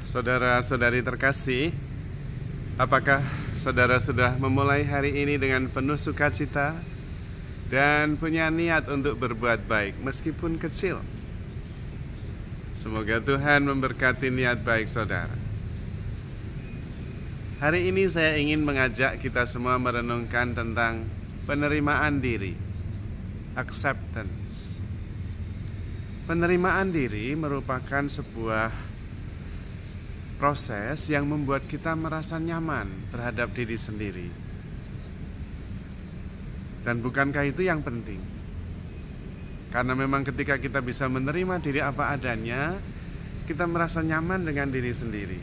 Saudara-saudari terkasih, apakah saudara sudah memulai hari ini dengan penuh sukacita dan punya niat untuk berbuat baik meskipun kecil? Semoga Tuhan memberkati niat baik saudara. Hari ini saya ingin mengajak kita semua merenungkan tentang penerimaan diri, acceptance. Penerimaan diri merupakan sebuah proses yang membuat kita merasa nyaman terhadap diri sendiri. Dan bukankah itu yang penting? Karena memang ketika kita bisa menerima diri apa adanya, kita merasa nyaman dengan diri sendiri.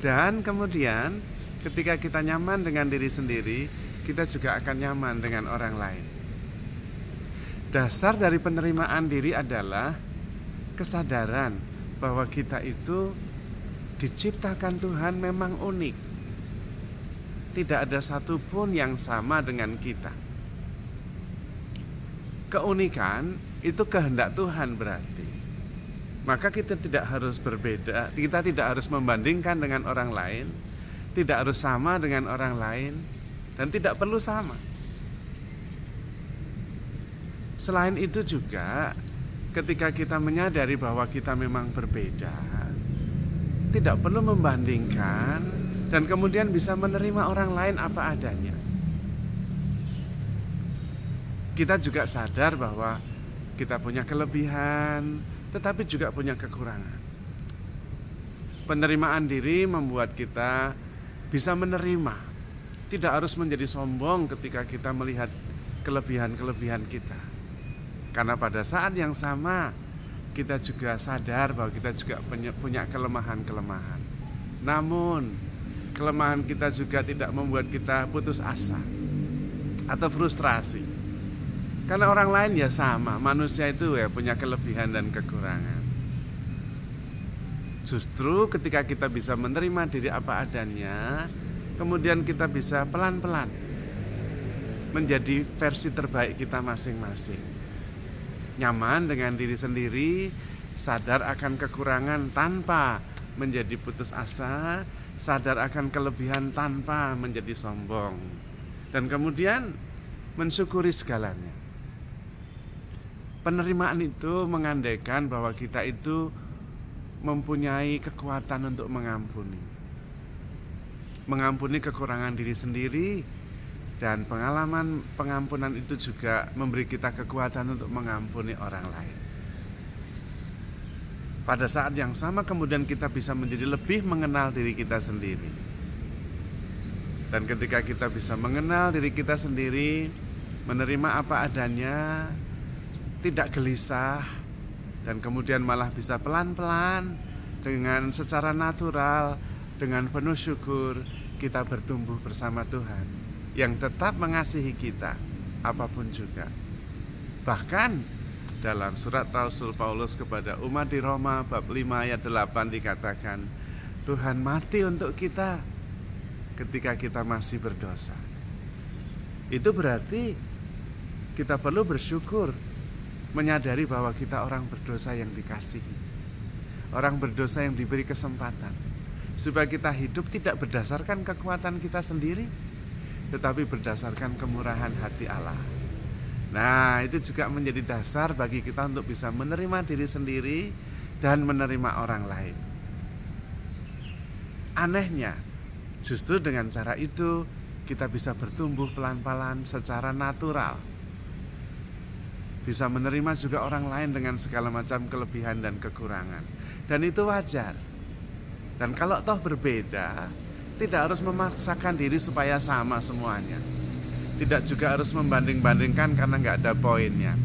Dan kemudian ketika kita nyaman dengan diri sendiri, kita juga akan nyaman dengan orang lain. Dasar dari penerimaan diri adalah kesadaran bahwa kita itu diciptakan Tuhan memang unik. Tidak ada satupun yang sama dengan kita. Keunikan itu kehendak Tuhan berarti. Maka kita tidak harus berbeda, kita tidak harus membandingkan dengan orang lain, tidak harus sama dengan orang lain, dan tidak perlu sama. Selain itu juga, ketika kita menyadari bahwa kita memang berbeda, tidak perlu membandingkan dan kemudian bisa menerima orang lain apa adanya. Kita juga sadar bahwa kita punya kelebihan, tetapi juga punya kekurangan. Penerimaan diri membuat kita bisa menerima, tidak harus menjadi sombong ketika kita melihat kelebihan-kelebihan kita. Karena pada saat yang sama, kita juga sadar bahwa kita juga punya kelemahan-kelemahan. Namun, kelemahan kita juga tidak membuat kita putus asa atau frustrasi. Karena orang lain ya sama, manusia itu ya punya kelebihan dan kekurangan. Justru ketika kita bisa menerima diri apa adanya, kemudian kita bisa pelan-pelan menjadi versi terbaik kita masing-masing. Nyaman dengan diri sendiri, sadar akan kekurangan tanpa menjadi putus asa, sadar akan kelebihan tanpa menjadi sombong, dan kemudian mensyukuri segalanya. Penerimaan itu mengandaikan bahwa kita itu mempunyai kekuatan untuk mengampuni kekurangan diri sendiri. Dan pengalaman pengampunan itu juga memberi kita kekuatan untuk mengampuni orang lain. Pada saat yang sama kemudian kita bisa menjadi lebih mengenal diri kita sendiri. Dan ketika kita bisa mengenal diri kita sendiri, menerima apa adanya, tidak gelisah, dan kemudian malah bisa pelan-pelan dengan secara natural, dengan penuh syukur, kita bertumbuh bersama Tuhan yang tetap mengasihi kita apapun juga. Bahkan dalam surat Rasul Paulus kepada umat di Roma bab 5 ayat 8 dikatakan, Tuhan mati untuk kita ketika kita masih berdosa. Itu berarti kita perlu bersyukur, menyadari bahwa kita orang berdosa yang dikasihi, orang berdosa yang diberi kesempatan, supaya kita hidup tidak berdasarkan kekuatan kita sendiri, tetapi berdasarkan kemurahan hati Allah. Nah, itu juga menjadi dasar bagi kita untuk bisa menerima diri sendiri dan menerima orang lain. Anehnya, justru dengan cara itu kita bisa bertumbuh pelan-pelan secara natural. Bisa menerima juga orang lain dengan segala macam kelebihan dan kekurangan. Dan itu wajar. Dan kalau toh berbeda, tidak harus memaksakan diri supaya sama semuanya. Tidak juga harus membanding-bandingkan karena nggak ada poinnya.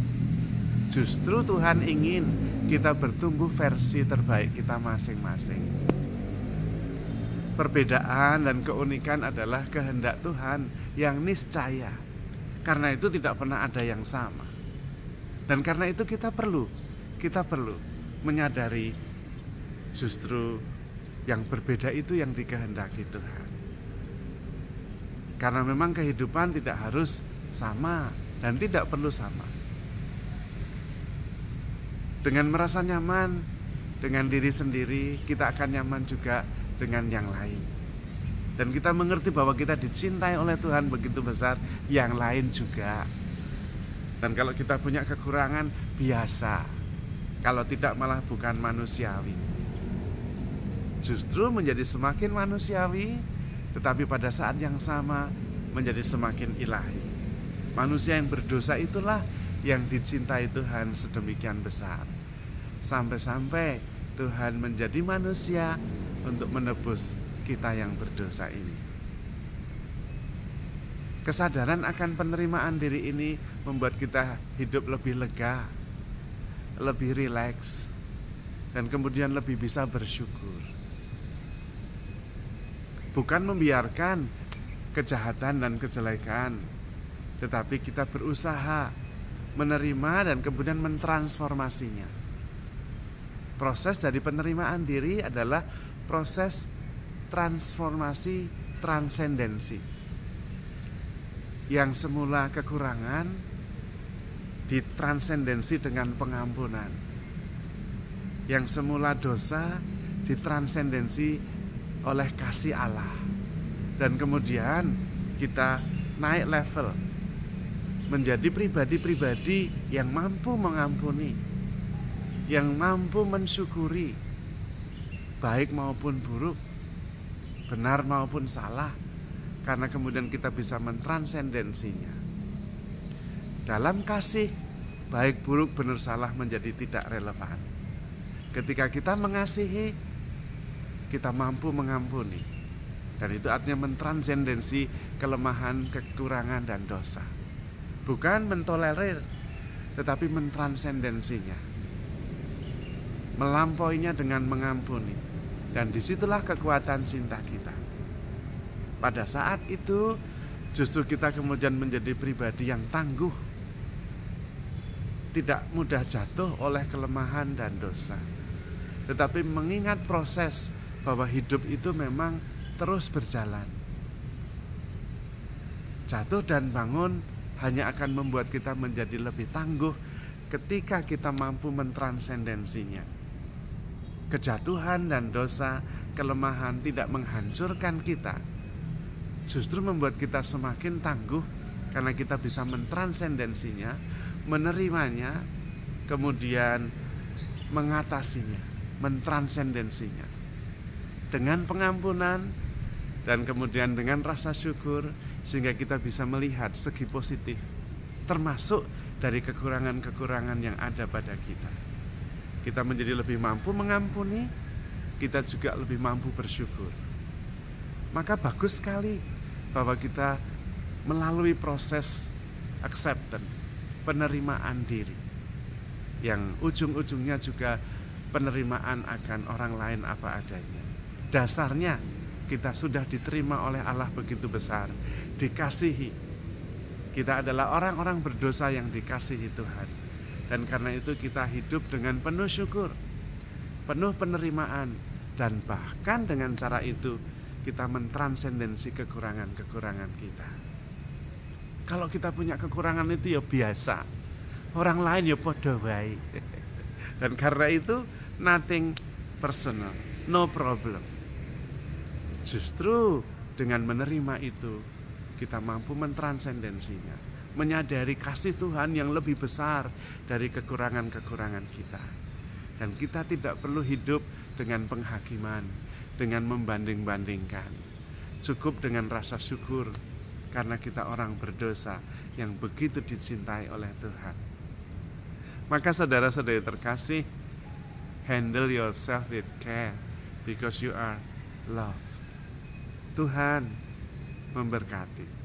Justru Tuhan ingin kita bertumbuh versi terbaik kita masing-masing. Perbedaan dan keunikan adalah kehendak Tuhan yang niscaya. Karena itu tidak pernah ada yang sama. Dan karena itu kita perlu menyadari justru yang berbeda itu yang dikehendaki Tuhan. Karena memang kehidupan tidak harus sama dan tidak perlu sama. Dengan merasa nyaman dengan diri sendiri, kita akan nyaman juga dengan yang lain. Dan kita mengerti bahwa kita dicintai oleh Tuhan begitu besar, yang lain juga. Dan kalau kita punya kekurangan, biasa. Kalau tidak malah bukan manusiawi. Justru menjadi semakin manusiawi, tetapi pada saat yang sama menjadi semakin ilahi. Manusia yang berdosa itulah yang dicintai Tuhan sedemikian besar. Sampai-sampai Tuhan menjadi manusia untuk menebus kita yang berdosa ini. Kesadaran akan penerimaan diri ini membuat kita hidup lebih lega, lebih rileks, dan kemudian lebih bisa bersyukur. Bukan membiarkan kejahatan dan kejelekan, tetapi kita berusaha menerima dan kemudian mentransformasinya. Proses dari penerimaan diri adalah proses transformasi transendensi. Yang semula kekurangan ditransendensi dengan pengampunan. Yang semula dosa ditransendensi oleh kasih Allah. Dan kemudian kita naik level menjadi pribadi-pribadi yang mampu mengampuni, yang mampu mensyukuri, baik maupun buruk, benar maupun salah, karena kemudian kita bisa mentransendensinya. Dalam kasih, baik buruk benar salah menjadi tidak relevan. Ketika kita mengasihi, kita mampu mengampuni. Dan itu artinya mentransendensi kelemahan, kekurangan, dan dosa. Bukan mentolerir, tetapi mentransendensinya, melampauinya dengan mengampuni. Dan disitulah kekuatan cinta kita. Pada saat itu justru kita kemudian menjadi pribadi yang tangguh, tidak mudah jatuh oleh kelemahan dan dosa, tetapi mengingat proses bahwa hidup itu memang terus berjalan. Jatuh dan bangun hanya akan membuat kita menjadi lebih tangguh ketika kita mampu mentransendensinya. Kejatuhan dan dosa, kelemahan tidak menghancurkan kita, justru membuat kita semakin tangguh karena kita bisa mentransendensinya, menerimanya, kemudian mengatasinya, mentransendensinya dengan pengampunan dan kemudian dengan rasa syukur, sehingga kita bisa melihat segi positif termasuk dari kekurangan-kekurangan yang ada pada kita. Kita menjadi lebih mampu mengampuni, kita juga lebih mampu bersyukur. Maka bagus sekali bahwa kita melalui proses acceptance, penerimaan diri, yang ujung-ujungnya juga penerimaan akan orang lain apa adanya. Dasarnya kita sudah diterima oleh Allah begitu besar, dikasihi. Kita adalah orang-orang berdosa yang dikasihi Tuhan. Dan karena itu kita hidup dengan penuh syukur, penuh penerimaan, dan bahkan dengan cara itu kita mentransendensi kekurangan-kekurangan kita. Kalau kita punya kekurangan itu ya biasa, orang lain ya podo wae. Dan karena itu nothing personal, no problem. Justru dengan menerima itu kita mampu mentransendensinya, menyadari kasih Tuhan yang lebih besar dari kekurangan-kekurangan kita. Dan kita tidak perlu hidup dengan penghakiman, dengan membanding-bandingkan. Cukup dengan rasa syukur karena kita orang berdosa yang begitu dicintai oleh Tuhan. Maka saudara-saudari terkasih, handle yourself with care because you are loved. Tuhan memberkati.